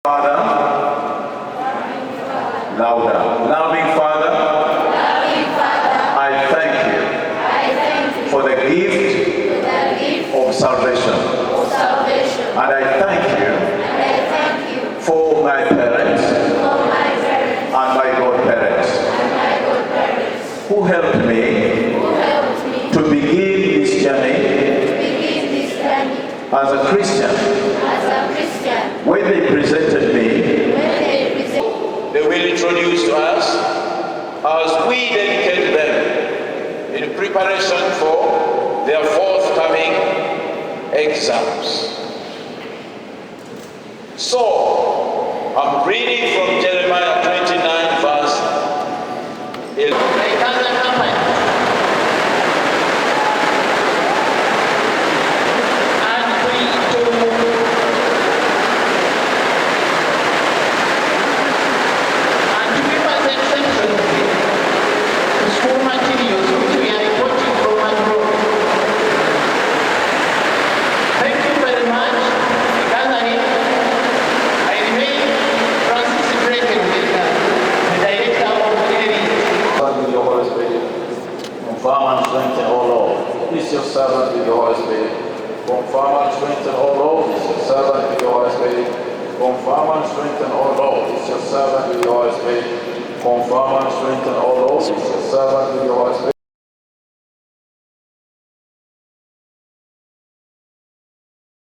Father, louder. Loving Father, I thank you for the gift of salvation. And I thank you for my parents and my godparents who helped me to begin this journey as a Christian. When they presented me, they will introduce to us as we dedicate them in preparation for their forthcoming exams. So, I'm reading from Jeremiah 29 verse 11. Confirm and strengthen, O Lord. This your servant with your Holy Spirit. Confirm and strengthen, O Lord. This your servant with your Holy Spirit. Confirm and strengthen, O Lord. This your servant with your Holy Spirit. Confirm and strengthen, O Lord. This your servant with your Holy Spirit.